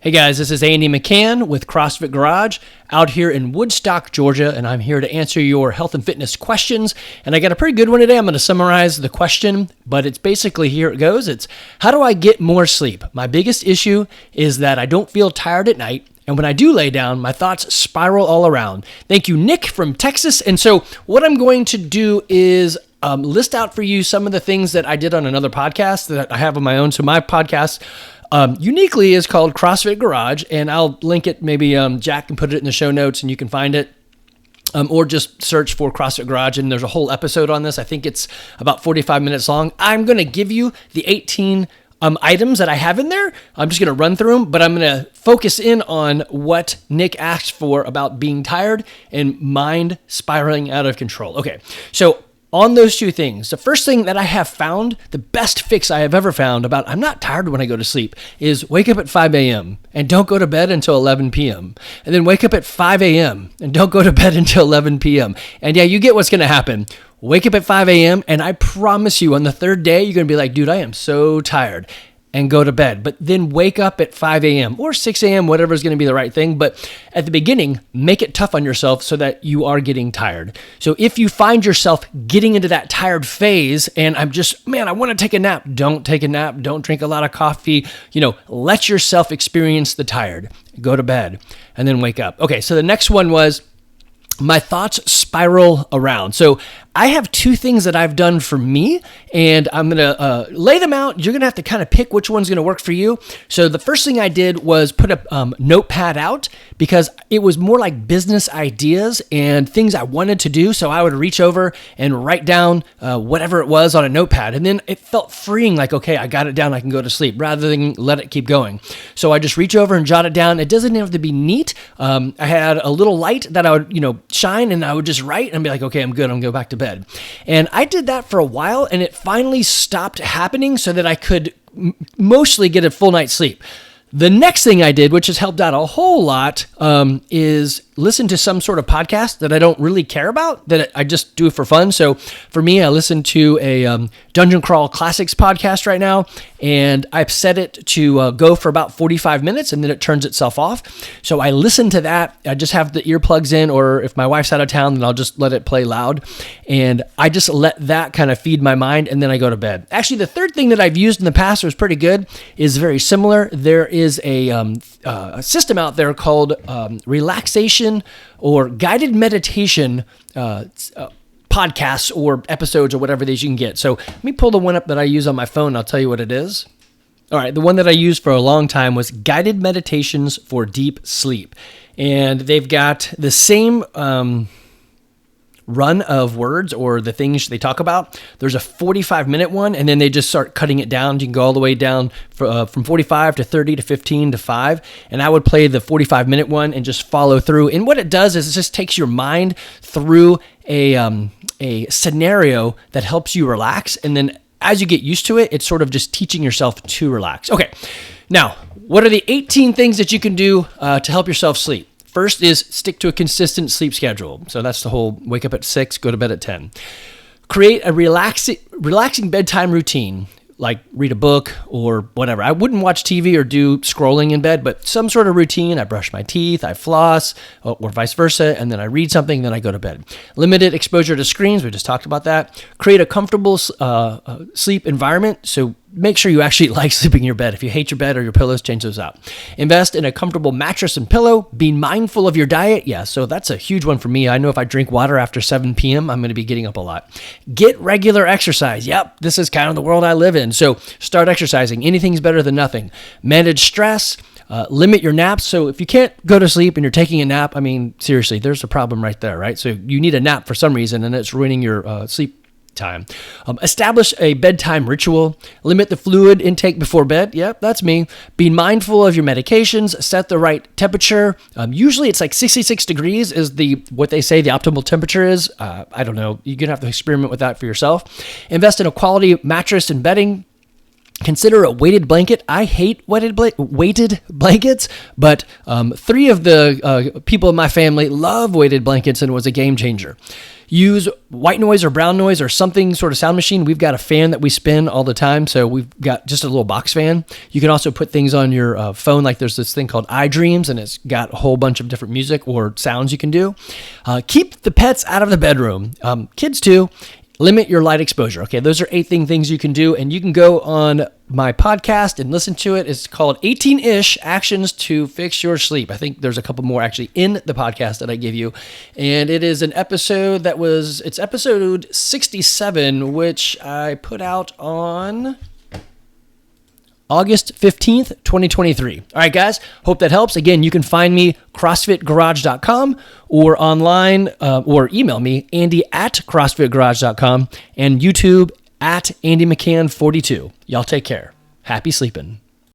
Hey guys, this is Andy McCann with CrossFit Garage out here in Woodstock, Georgia, and I'm here to answer your health and fitness questions. And I got a pretty good one today. I'm going to summarize the question, but it's basically, here it goes. It's, how do I get more sleep? My biggest issue is that I don't feel tired at night. And when I do lay down, my thoughts spiral all around. Thank you, Nick from Texas. And so what I'm going to do is list out for you some of the things that I did on another podcast that I have on my own. So my podcast uniquely is called CrossFit Garage, and I'll link it. Maybe Jack can put it in the show notes and you can find it. Or just search for CrossFit Garage, and there's a whole episode on this. I think it's about 45 minutes long. I'm going to give you the 18 items that I have in there. I'm just going to run through them, but I'm going to focus in on what Nick asked for about being tired and mind spiraling out of control. Okay, so on those two things, the first thing that I have found, the best fix I have ever found about I'm not tired when I go to sleep, is wake up at 5 a.m. and don't go to bed until 11 p.m. And then wake up at 5 a.m. and don't go to bed until 11 p.m. And yeah, you get what's going to happen. Wake up at 5 a.m. and I promise you on the third day, you're going to be like, dude, I am so tired, and go to bed. But then wake up at 5 a.m. or 6 a.m., whatever is going to be the right thing. But at the beginning, make it tough on yourself so that you are getting tired. So if you find yourself getting into that tired phase and I want to take a nap, don't take a nap. Don't drink a lot of coffee. Let yourself experience the tired. Go to bed and then wake up. Okay, so the next one was, my thoughts spiral around. So I have two things that I've done for me, and I'm going to lay them out. You're going to have to kind of pick which one's going to work for you. So the first thing I did was put a notepad out, because it was more like business ideas and things I wanted to do. So I would reach over and write down whatever it was on a notepad. And then it felt freeing, like, okay, I got it down. I can go to sleep rather than let it keep going. So I just reach over and jot it down. It doesn't have to be neat. I had a little light that I would, shine, and I would just write and be like, okay, I'm good. I'm going to go back to bed. And I did that for a while, and it finally stopped happening so that I could mostly get a full night's sleep. The next thing I did, which has helped out a whole lot, is listen to some sort of podcast that I don't really care about, that I just do for fun. So for me, I listen to a Dungeon Crawl Classics podcast right now, and I've set it to go for about 45 minutes, and then it turns itself off. So I listen to that. I just have the earplugs in, or if my wife's out of town, then I'll just let it play loud. And I just let that kind of feed my mind, and then I go to bed. Actually, the third thing that I've used in the past was pretty good, is very similar. There is a system out there called relaxation or guided meditation podcasts or episodes or whatever these you can get. So let me pull the one up that I use on my phone. I'll tell you what it is. All right, the one that I used for a long time was Guided Meditations for Deep Sleep. And they've got the same run of words or the things they talk about. There's a 45-minute one, and then they just start cutting it down. You can go all the way down from 45 to 30 to 15 to 5, and I would play the 45-minute one and just follow through. And what it does is it just takes your mind through a scenario that helps you relax, and then as you get used to it, it's sort of just teaching yourself to relax. Okay, now, what are the 18 things that you can do to help yourself sleep? First is stick to a consistent sleep schedule. So that's the whole wake up at 6, go to bed at 10. Create a relaxing bedtime routine, like read a book or whatever. I wouldn't watch TV or do scrolling in bed, but some sort of routine. I brush my teeth, I floss, or vice versa, and then I read something, then I go to bed. Limited exposure to screens, we just talked about that. Create a comfortable sleep environment, so make sure you actually like sleeping in your bed. If you hate your bed or your pillows, change those out. Invest in a comfortable mattress and pillow. Be mindful of your diet. Yeah, so that's a huge one for me. I know if I drink water after 7 p.m., I'm going to be getting up a lot. Get regular exercise. Yep, this is kind of the world I live in. So start exercising. Anything's better than nothing. Manage stress. Limit your naps. So if you can't go to sleep and you're taking a nap, seriously, there's a problem right there, right? So you need a nap for some reason, and it's ruining your sleep time. Establish a bedtime ritual. Limit the fluid intake before bed. Yep, that's me. Be mindful of your medications. Set the right temperature. Usually it's like 66 degrees is what they say the optimal temperature is. I don't know. You're going to have to experiment with that for yourself. Invest in a quality mattress and bedding. Consider a weighted blanket. I hate weighted blankets, but 3 of the people in my family love weighted blankets, and it was a game changer. use white noise or brown noise or something sort of sound machine, we've got a fan that we spin all the time. So we've got just a little box fan. You can also put things on your phone. Like there's this thing called iDreams, and it's got a whole bunch of different music or sounds you can do. Keep the pets out of the bedroom. Kids too. Limit your light exposure. Okay, those are 8 things you can do, and you can go on my podcast and listen to it. It's called 18-ish Actions to Fix Your Sleep. I think there's a couple more actually in the podcast that I give you, and it is an episode it's episode 67, which I put out on August 15th, 2023. All right, guys, hope that helps. Again, you can find me CrossFitGarage.com or online or email me, Andy@CrossFitGarage.com and YouTube @AndyMcCann42. Y'all take care. Happy sleeping.